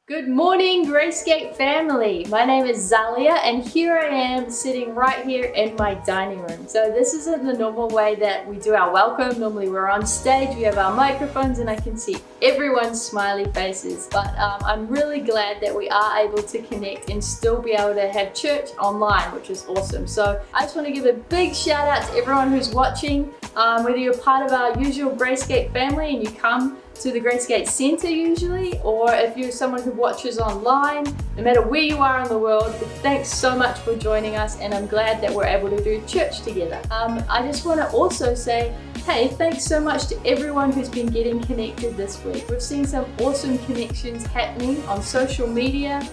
Good morning, Gracegate family. My name is Zalia, and here I am sitting right here in my dining room. So this isn't the normal way that we do our welcome. Normally we're on stage, we have our microphones, and I can see everyone's smiley faces. But I'm really glad that we are able to connect and still be able to have church online, which is awesome. So I just want to give a big shout out to everyone who's watching. Whether you're part of our usual Gracegate family and you come to the Gracegate Centre usually, or if you're someone who watches online, no matter where you are in the world, thanks so much for joining us, and I'm glad that we're able to do church together. I just want to also say, hey, thanks so much to everyone who's been getting connected this week. We've seen some awesome connections happening on social media,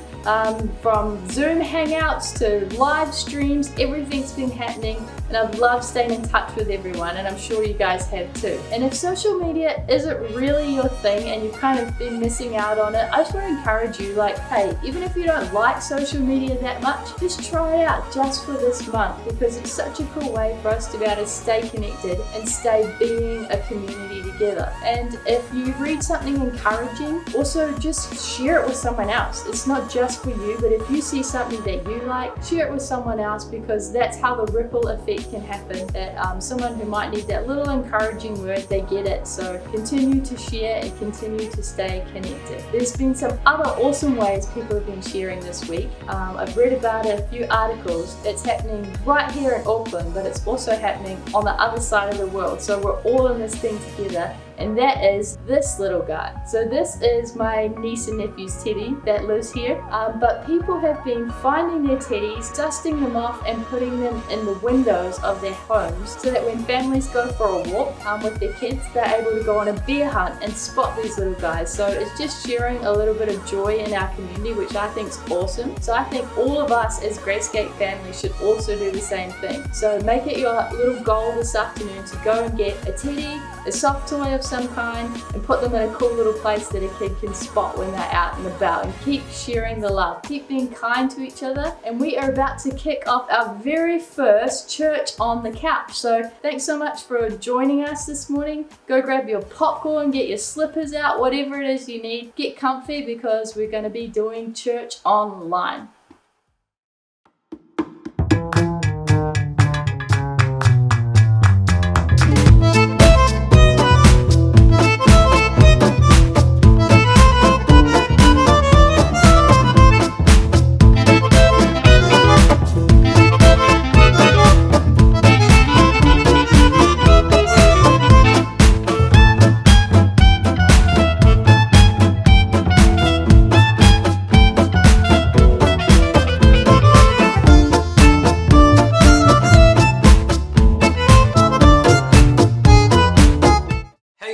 from Zoom hangouts to live streams. Everything's been happening, and I've loved staying in touch with everyone, and I'm sure you guys have too. And if social media isn't really your thing and you've kind of been missing out on it, I just want to encourage you, like, hey, even if you don't like social media that much, just try it out just for this month, because it's such a cool way for us to be able to stay connected and stay being a community together. And if you read something encouraging, also just share it with someone else. It's not just for you, but if you see something that you like, share it with someone else, because that's how the ripple effect can happen, that someone who might need that little encouraging word, they get it. So continue to share and continue to stay connected. There's been some other awesome ways people have been sharing this week. I've read about a few articles. It's happening right here in Auckland, but it's also happening on the other side of the world. So we're all in this thing together, and that is this little guy. So this is my niece and nephew's teddy that lives here, but people have been finding their teddies, dusting them off and putting them in the windows of their homes, so that when families go for a walk with their kids, they're able to go on a bear hunt and spot these little guys. So it's just sharing a little bit of joy in our community, which I think is awesome. So I think all of us as Gracegate family should also do the same thing. So make it your little goal this afternoon to go and get a teddy, a soft toy of some kind, and put them in a cool little place that a kid can spot when they're out and about, and keep sharing the love, keep being kind to each other. And we are about to kick off our very first church on the couch. So thanks so much for joining us this morning. Go grab your popcorn, get your slippers out, whatever it is you need. Get comfy, because we're going to be doing church online.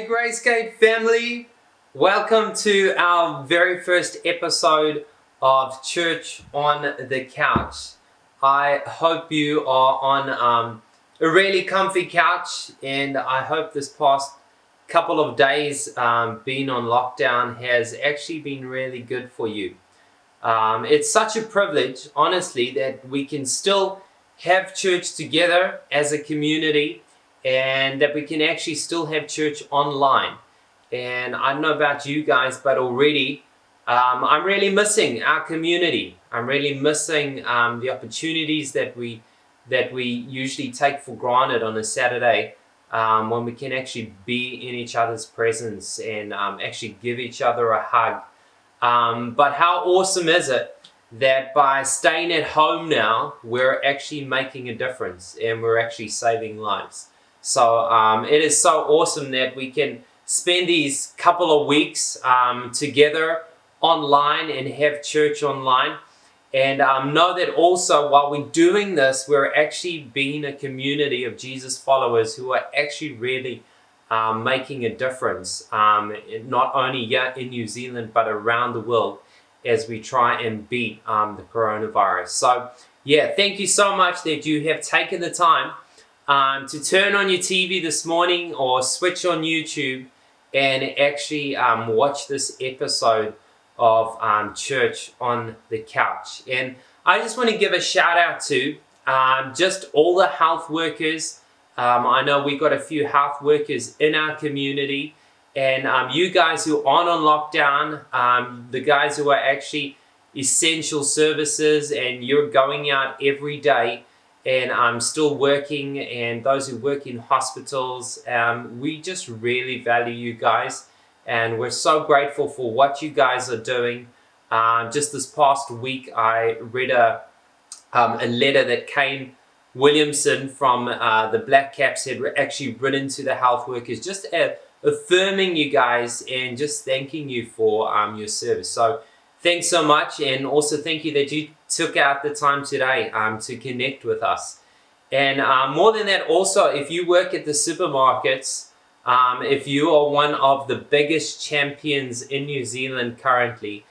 Gracegate family, welcome to our very first episode of Church on the Couch. I hope you are on a really comfy couch, and I hope this past couple of days being on lockdown has actually been really good for you. It's such a privilege, honestly, that we can still have church together as a community, and that we can actually still have church online. And I don't know about you guys, but already I'm really missing our community. I'm really missing the opportunities that we usually take for granted on a Saturday, when we can actually be in each other's presence and actually give each other a hug. But how awesome is it that by staying at home now, we're actually making a difference and we're actually saving lives. So it is so awesome that we can spend these couple of weeks together online and have church online. And know that also while we're doing this, we're actually being a community of Jesus followers who are actually really making a difference, not only here in New Zealand, but around the world as we try and beat the coronavirus. So yeah, thank you so much that you have taken the time to turn on your TV this morning or switch on YouTube and actually watch this episode of Church on the Couch. And I just want to give a shout out to just all the health workers. I know we've got a few health workers in our community, And you guys who aren't on lockdown, the guys who are actually essential services and you're going out every day and still working, and those who work in hospitals, we just really value you guys, and we're so grateful for what you guys are doing. Just this past week, I read a letter that Kane Williamson from the Black Caps had actually written to the health workers, just affirming you guys and just thanking you for your service. So thanks so much, and also thank you that you took out the time today to connect with us. And more than that, also, if you work at the supermarkets, if you are one of the biggest champions in New Zealand currently,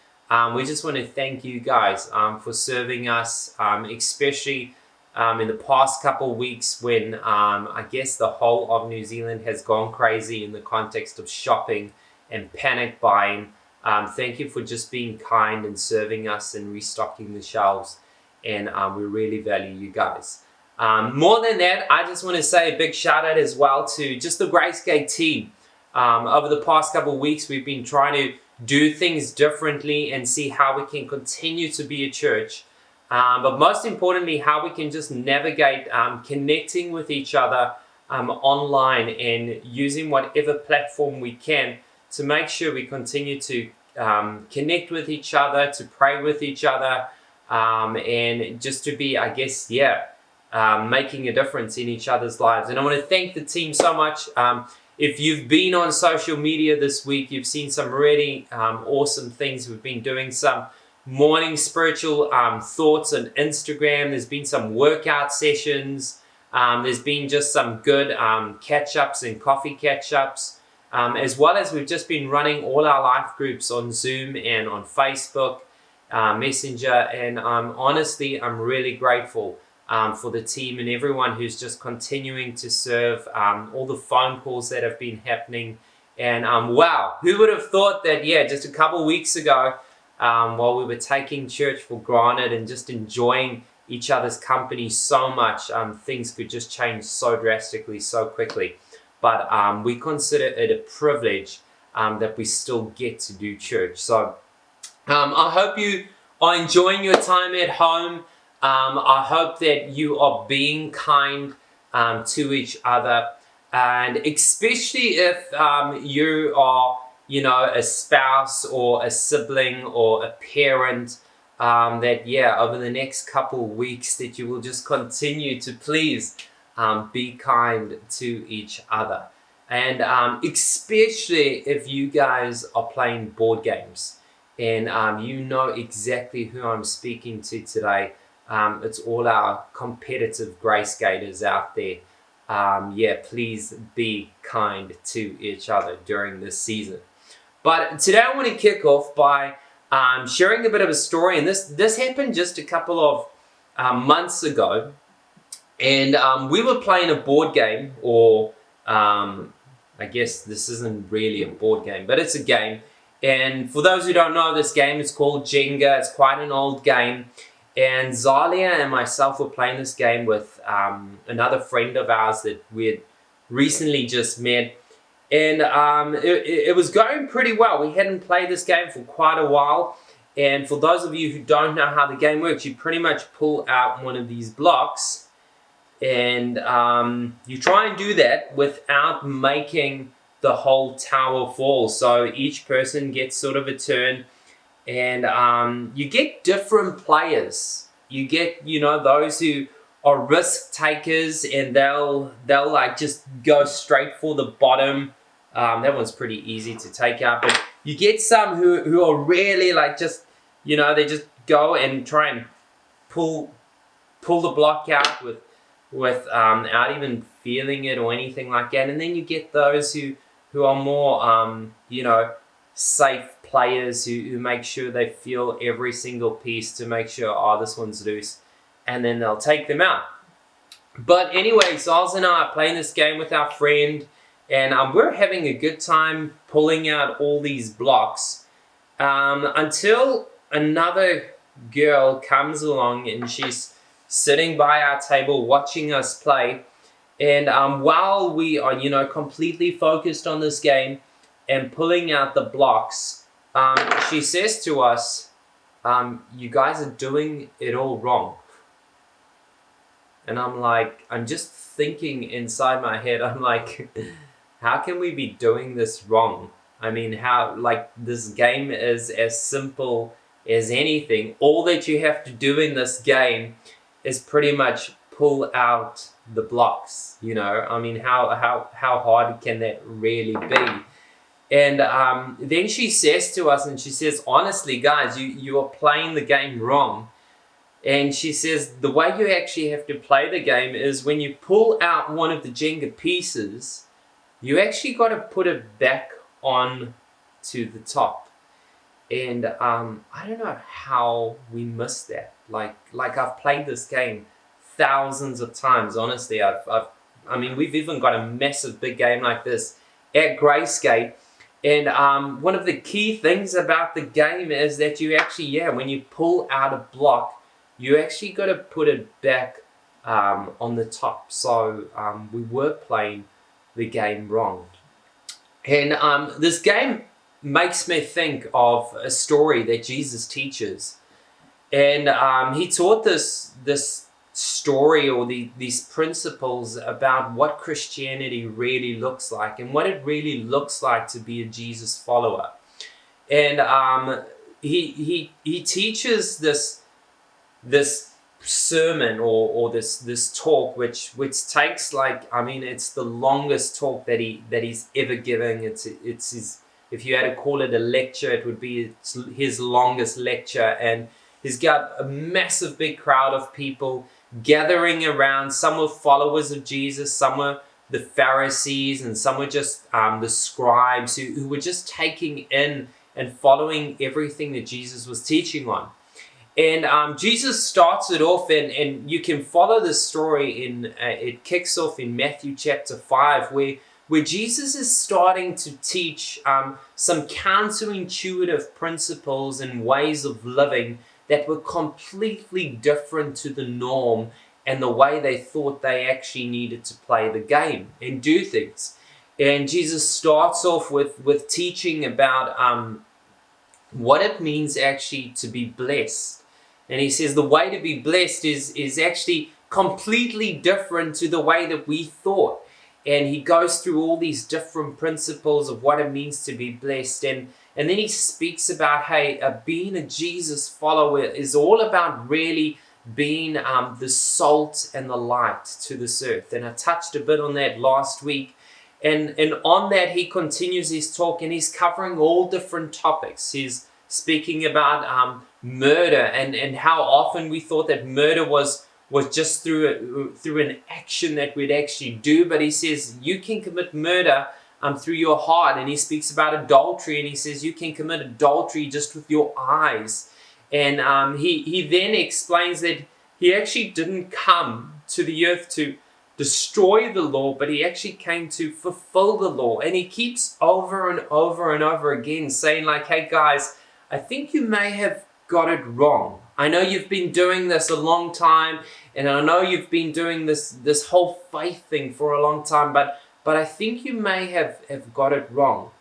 we just want to thank you guys for serving us, especially in the past couple of weeks when I guess the whole of New Zealand has gone crazy in the context of shopping and panic buying. Thank you for just being kind and serving us and restocking the shelves, and we really value you guys. More than that, I just want to say a big shout out as well to just the Gracegate team. Over the past couple of weeks, we've been trying to do things differently and see how we can continue to be a church. But most importantly, how we can just navigate connecting with each other online and using whatever platform we can to make sure we continue to connect with each other, to pray with each other, and just to be, I guess, making a difference in each other's lives. And I want to thank the team so much. If you've been on social media this week, you've seen some really awesome things. We've been doing some morning spiritual thoughts on Instagram. There's been some workout sessions. There's been just some good catch-ups and coffee catch-ups. As well as we've just been running all our life groups on Zoom and on Facebook, Messenger. And honestly, I'm really grateful for the team and everyone who's just continuing to serve, all the phone calls that have been happening. And wow, who would have thought that, just a couple of weeks ago, while we were taking church for granted and just enjoying each other's company so much, things could just change so drastically, so quickly. But we consider it a privilege that we still get to do church. So I hope you are enjoying your time at home. I hope that you are being kind to each other, and especially if you are, a spouse or a sibling or a parent, that over the next couple of weeks that you will just continue to please be kind to each other. And especially if you guys are playing board games, and you know exactly who I'm speaking to today. It's all our competitive grace gators out there. Please be kind to each other during this season. But today I want to kick off by sharing a bit of a story, and this happened just a couple of months ago, and we were playing a board game, or I guess this isn't really a board game, but it's a game. And for those who don't know, this game is called Jenga. It's quite an old game. And Zalia and myself were playing this game with another friend of ours that we had recently just met. And it was going pretty well. We hadn't played this game for quite a while. And for those of you who don't know how the game works, you pretty much pull out one of these blocks. And you try and do that without making the whole tower fall. So each person gets sort of a turn. And you get different players. You get, those who are risk takers, and they'll like just go straight for the bottom. That one's pretty easy to take out. But you get some who are really like just, they just go and try and pull the block out without even feeling it or anything like that. And then you get those who are more, safe players who make sure they feel every single piece to make sure, this one's loose, and then they'll take them out. But anyway, Zaz and I are playing this game with our friend, and we're having a good time pulling out all these blocks until another girl comes along, and she's sitting by our table watching us play. And while we are, completely focused on this game, and pulling out the blocks, she says to us, you guys are doing it all wrong. And I'm just thinking inside my head, I'm like, how can we be doing this wrong? I mean, this game is as simple as anything. All that you have to do in this game is pretty much pull out the blocks, I mean, how hard can that really be? And then she says to us, and she says, honestly, guys, you are playing the game wrong. And she says the way you actually have to play the game is when you pull out one of the Jenga pieces, you actually got to put it back on to the top. And I don't know how we missed that. Like I've played this game thousands of times. Honestly, I mean, we've even got a massive big game like this at Grayscape. And one of the key things about the game is that you actually, when you pull out a block, you actually got to put it back on the top. So we were playing the game wrong. And this game makes me think of a story that Jesus teaches. And he taught this story or these principles about what Christianity really looks like and what it really looks like to be a Jesus follower. And he teaches this sermon or this talk which takes it's the longest talk that he's ever given. It's his, if you had to call it a lecture, it would be his longest lecture, and he's got a massive big crowd of people gathering around. Some were followers of Jesus, some were the Pharisees, and some were just the scribes who were just taking in and following everything that Jesus was teaching on. And Jesus starts it off, and you can follow the story it kicks off in Matthew chapter 5, where Jesus is starting to teach some counterintuitive principles and ways of living that were completely different to the norm and the way they thought they actually needed to play the game and do things. And Jesus starts off with teaching about what it means actually to be blessed. And he says the way to be blessed is actually completely different to the way that we thought. And he goes through all these different principles of what it means to be blessed. And then he speaks about, being a Jesus follower is all about really being the salt and the light to this earth. And I touched a bit on that last week. And on that, he continues his talk, and he's covering all different topics. He's speaking about murder and how often we thought that murder was just through an action that we'd actually do. But he says you can commit murder through your heart. And he speaks about adultery, and he says you can commit adultery just with your eyes. And he then explains that he actually didn't come to the earth to destroy the law, but he actually came to fulfill the law. And he keeps over and over and over again saying hey guys, I think you may have got it wrong. I know you've been doing this a long time, and I know you've been doing this whole faith thing for a long time, but I think you may have got it wrong.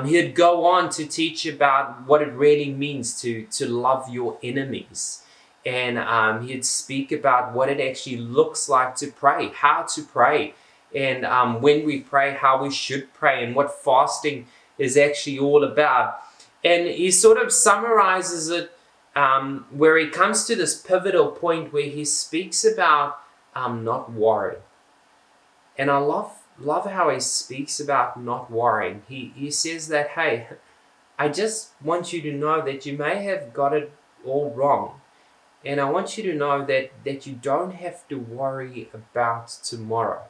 He'd go on to teach about what it really means to love your enemies. And he'd speak about what it actually looks like to pray, how to pray, and when we pray, how we should pray, and what fasting is actually all about. And he sort of summarizes it where he comes to this pivotal point where he speaks about not worrying. And I love how he speaks about not worrying. He says that, hey, I just want you to know that you may have got it all wrong. And I want you to know that you don't have to worry about tomorrow.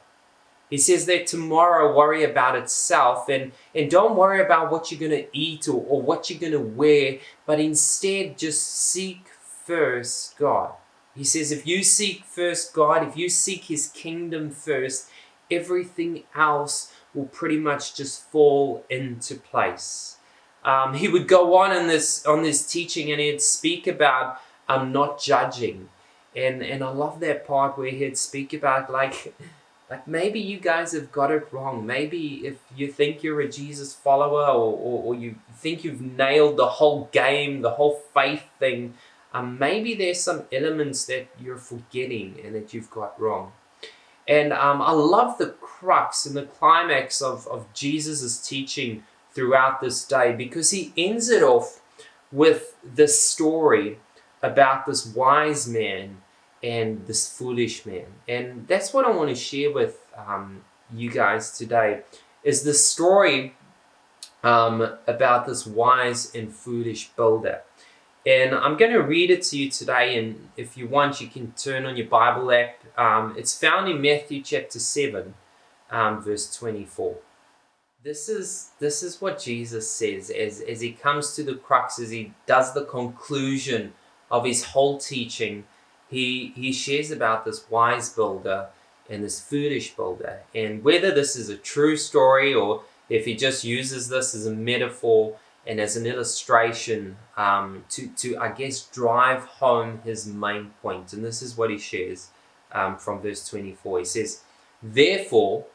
He says that tomorrow worry about itself, and don't worry about what you're going to eat or what you're going to wear, but instead just seek first God. He says if you seek first God, if you seek his kingdom first, everything else will pretty much just fall into place. He would go on this teaching, and he'd speak about not judging. And I love that part where he'd speak about Like maybe you guys have got it wrong. Maybe if you think you're a Jesus follower, or you think you've nailed the whole game, the whole faith thing, maybe there's some elements that you're forgetting and that you've got wrong. And I love the crux and the climax of Jesus' teaching throughout this day, because he ends it off with this story about this wise man and this foolish man. And that's what I want to share with you guys today, is the story about this wise and foolish builder. And I'm going to read it to you today, and if you want, you can turn on your Bible app. It's found in Matthew chapter 7, verse 24. This is what Jesus says as he comes to the crux, as he does the conclusion of his whole teaching. He shares about this wise builder and this foolish builder, and whether this is a true story or if he just uses this as a metaphor and as an illustration to I guess drive home his main point. And this is what he shares from verse 24. He says, "Therefore,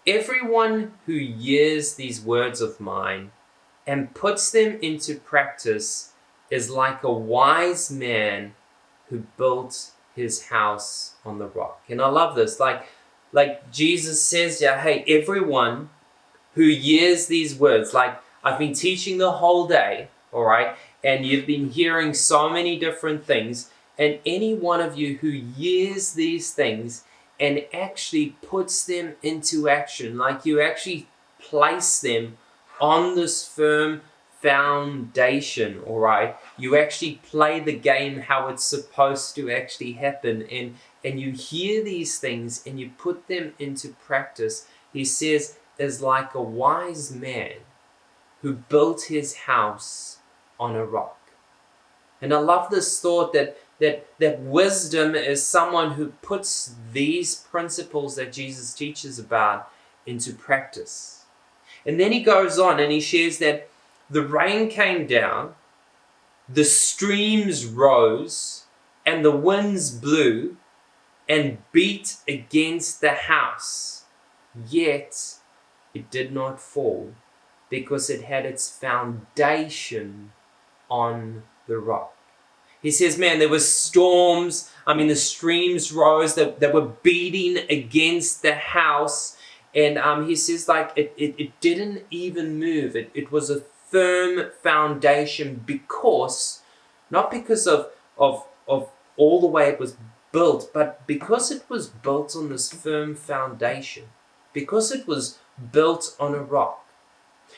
everyone who hears these words of mine and puts them into practice is like a wise man who built his house on the rock." And I love this. Like Jesus says, yeah, hey, everyone who hears these words, like I've been teaching the whole day, all right, and you've been hearing so many different things, and any one of you who hears these things and actually puts them into action, like you actually place them on this firm foundation, all right, you actually play the game how it's supposed to actually happen, and you hear these things and you put them into practice, he says, is like a wise man who built his house on a rock. And I love this thought that wisdom is someone who puts these principles that Jesus teaches about into practice. And then he goes on and he shares that the rain came down, the streams rose, and the winds blew and beat against the house, yet it did not fall, because it had its foundation on the rock. He says, man, there were storms. The streams rose that were beating against the house. And he says, like, it didn't even move. It was a firm foundation not because of all the way it was built, but because it was built on this firm foundation, because it was built on a rock.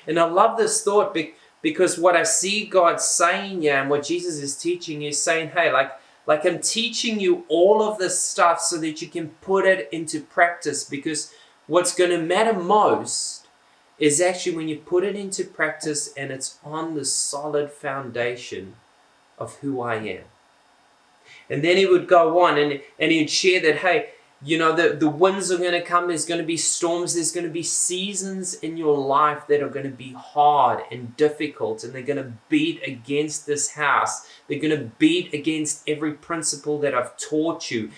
And I love this thought because what I see God saying here and what Jesus is teaching is saying, hey, like I'm teaching you all of this stuff so that you can put it into practice, because what's going to matter most is actually when you put it into practice and it's on the solid foundation of who I am. And then he would go on and he'd share that, hey, you know, the winds are going to come, there's going to be storms, there's going to be seasons in your life that are going to be hard and difficult, and they're going to beat against this house. They're going to beat against every principle that I've taught you.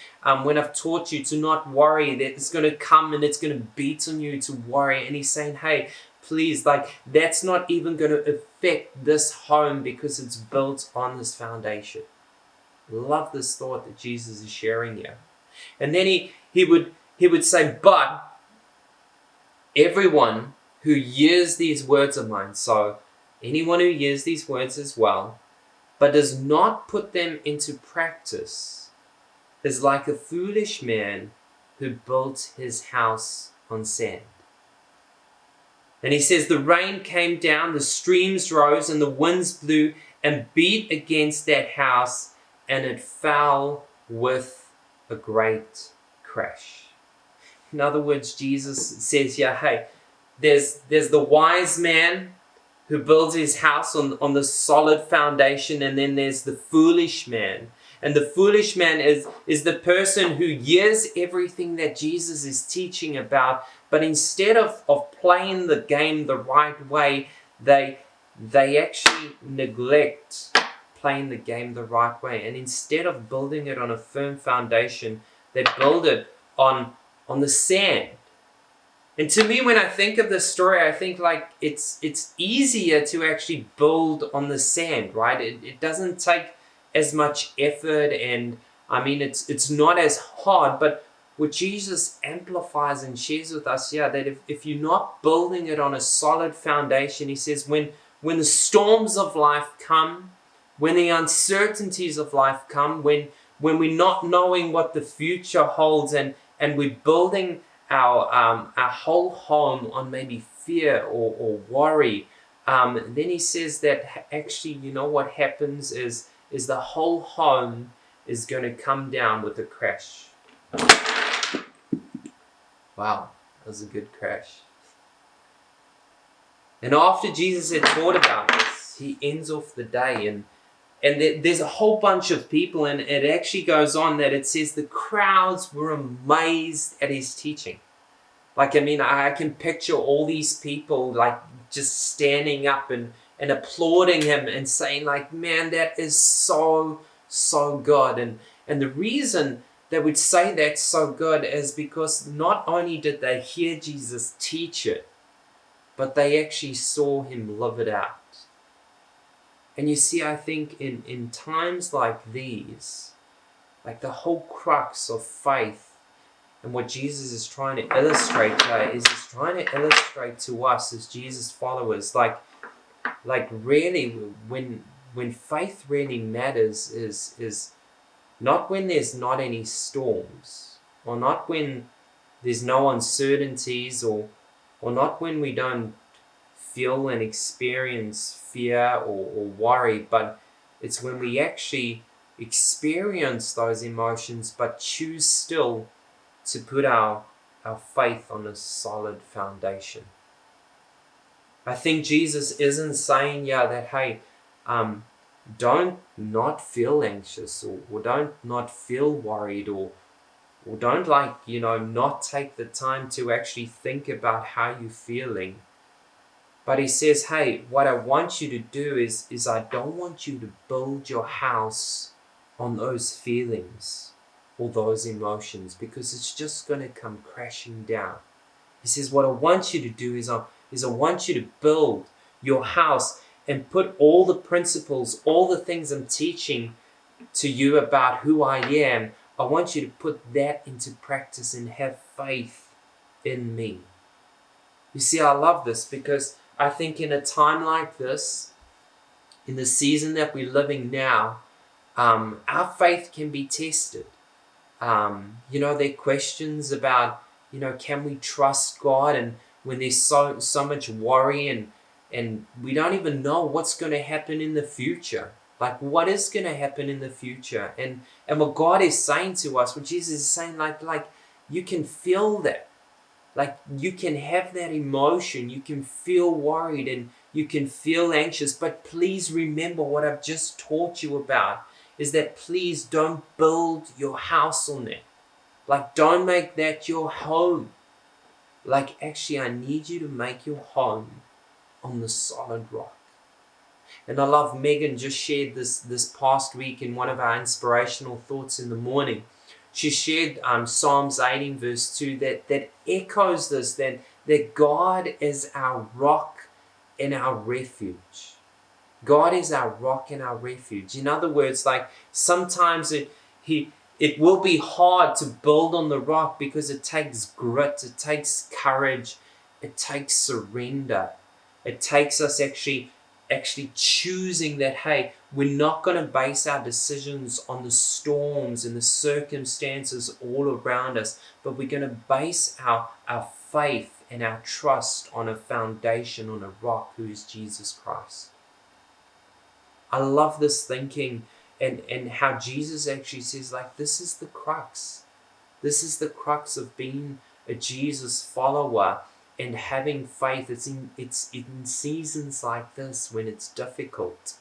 When I've taught you to not worry, that it's going to come and it's going to beat on you to worry. And he's saying, hey, please, like, that's not even going to affect this home because it's built on this foundation. Love this thought that Jesus is sharing here. And then he would say, but everyone who hears these words of mine, so anyone who hears these words as well, but does not put them into practice, is like a foolish man who built his house on sand. And he says, the rain came down, the streams rose, and the winds blew and beat against that house, and it fell with a great crash. In other words, Jesus says, yeah, hey, there's the wise man who builds his house on the solid foundation, and then there's the foolish man. And the foolish man is the person who hears everything that Jesus is teaching about, but instead of playing the game the right way, they actually neglect playing the game the right way. And instead of building it on a firm foundation, they build it on on the sand. And to me, when I think of this story, I think like it's easier to actually build on the sand, right? It doesn't take as much effort, and I mean it's not as hard. But what Jesus amplifies and shares with us here, that if you're not building it on a solid foundation, he says when the storms of life come, when the uncertainties of life come, when we're not knowing what the future holds, and we're building our whole home on maybe fear or worry, then he says that actually, you know what happens is the whole home is going to come down with a crash. Wow, that was a good crash. And after Jesus had taught about this, he ends off the day, and there's a whole bunch of people, and it actually goes on that it says the crowds were amazed at his teaching. Like, I mean, I can picture all these people like just standing up and applauding him and saying like, man, that is so good. And the reason they would say that's so good is because not only did they hear Jesus teach it, but they actually saw him live it out. And you see, I think in times like these, like the whole crux of faith and what Jesus is trying to illustrate here is he's trying to illustrate to us as Jesus followers, like really when faith really matters is not when there's not any storms, or not when there's no uncertainties, or not when we don't feel and experience fear or worry, but it's when we actually experience those emotions but choose still to put our faith on a solid foundation. I think Jesus isn't saying, that, hey, don't not feel anxious, or don't not feel worried, or don't not take the time to actually think about how you're feeling. But he says, hey, what I want you to do is I don't want you to build your house on those feelings or those emotions, because it's just going to come crashing down. He says, what I want you to do is I want you to build your house and put all the principles, all the things I'm teaching to you about who I am, I want you to put that into practice and have faith in me. You see, I love this because I think in a time like this, in the season that we're living now, our faith can be tested. There are questions about, can we trust God? And when there's so much worry, and we don't even know what's going to happen in the future. Like, what is going to happen in the future? And what God is saying to us, what Jesus is saying, like you can feel that. Like, you can have that emotion, you can feel worried and you can feel anxious, but please remember what I've just taught you about, is that please don't build your house on that. Like, don't make that your home. Like, actually, I need you to make your home on the solid rock. And I love Megan just shared this past week in one of our inspirational thoughts in the morning. She shared Psalms 18 verse 2 that echoes this, that God is our rock and our refuge. God is our rock and our refuge. In other words, like sometimes it will be hard to build on the rock because it takes grit, it takes courage, it takes surrender. It takes us actually choosing that, hey, we're not going to base our decisions on the storms and the circumstances all around us, but we're going to base our faith and our trust on a foundation, on a rock, who is Jesus Christ. I love this thinking and how Jesus actually says, like, this is the crux. This is the crux of being a Jesus follower and having faith. It's in seasons like this when it's difficult,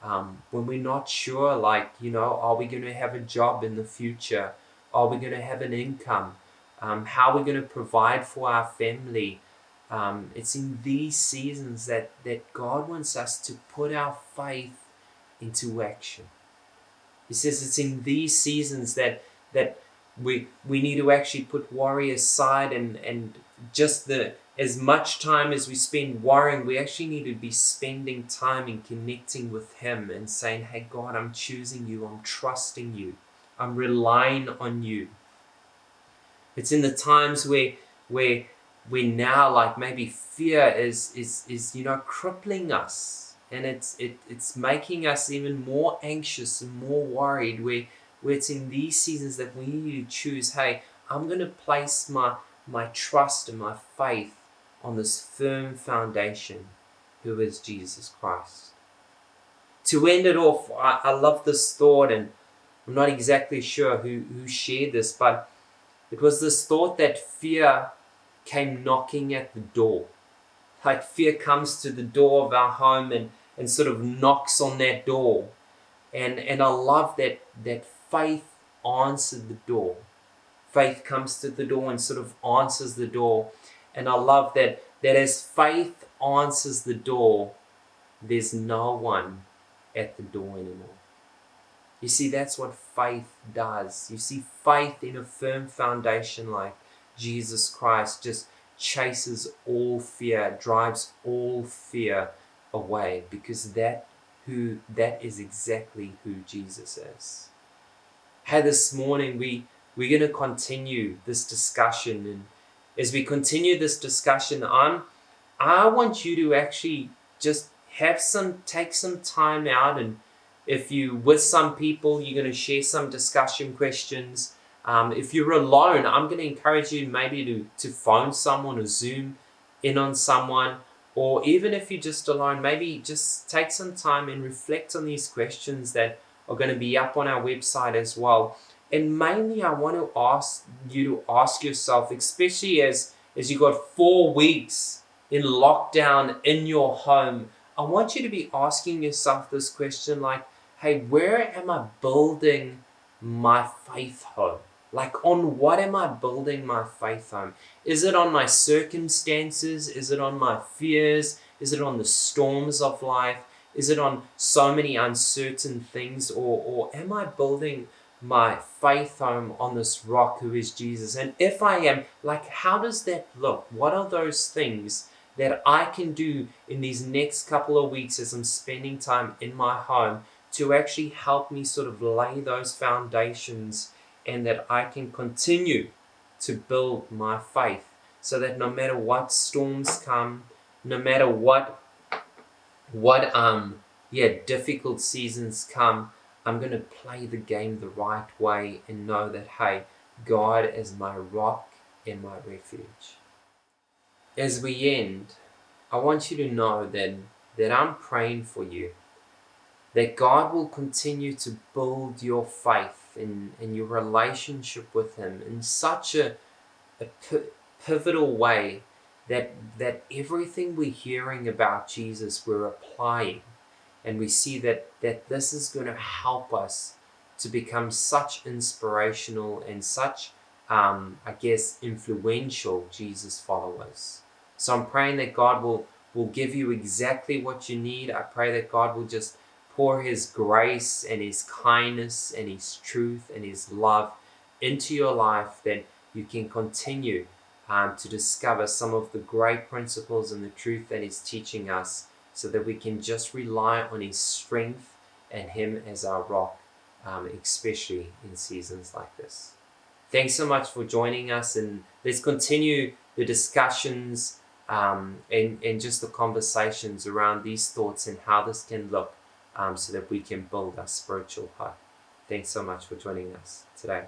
when we're not sure, like, are we going to have a job in the future? Are we going to have an income? How are we going to provide for our family? It's in these seasons that God wants us to put our faith into action. He says it's in these seasons that we need to actually put worry aside, and just as much time as we spend worrying, we actually need to be spending time in connecting with Him and saying, hey God, I'm choosing you, I'm trusting you, I'm relying on you. It's in the times where we now, like, maybe fear is crippling us, and it's making us even more anxious and more worried, where it's in these seasons that we need to choose, hey, I'm going to place my trust and my faith on this firm foundation, who is Jesus Christ. To end it off, I love this thought, and I'm not exactly sure who shared this, but it was this thought that fear came knocking at the door. Like, fear comes to the door of our home and sort of knocks on that door. And I love that faith answered the door. Faith comes to the door and sort of answers the door. And I love that as faith answers the door, there's no one at the door anymore. You see, that's what faith does. You see, faith in a firm foundation like Jesus Christ just chases all fear, drives all fear away, because that is exactly who Jesus is. Hey, this morning we're going to continue this discussion, and as we continue this discussion, I want you to actually just take some time out, and if you with some people, you're going to share some discussion questions. If you're alone, I'm going to encourage you maybe to phone someone or Zoom in on someone, or even if you're just alone, maybe just take some time and reflect on these questions that are going to be up on our website as well. And mainly, I want to ask you to ask yourself, especially as you got 4 weeks in lockdown in your home, I want you to be asking yourself this question, like, hey, where am I building my faith home? Like, on what am I building my faith home? Is it on my circumstances? Is it on my fears? Is it on the storms of life? Is it on so many uncertain things? Or am I building my faith home on this rock who is Jesus? And if I am, like, how does that look? What are those things that I can do in these next couple of weeks as I'm spending time in my home to actually help me sort of lay those foundations, and that I can continue to build my faith, so that no matter what storms come, no matter what difficult seasons come, I'm going to play the game the right way and know that, hey, God is my rock and my refuge. As we end, I want you to know that I'm praying for you, that God will continue to build your faith and your relationship with Him in such a pivotal way that everything we're hearing about Jesus, we're applying, and we see that this is going to help us to become such inspirational and such, influential Jesus followers. So I'm praying that God will give you exactly what you need. I pray that God will just pour His grace and His kindness and His truth and His love into your life, that you can continue to discover some of the great principles and the truth that He's teaching us, so that we can just rely on His strength and Him as our rock, especially in seasons like this. Thanks so much for joining us, and let's continue the discussions and just the conversations around these thoughts and how this can look, so that we can build our spiritual hope. Thanks so much for joining us today.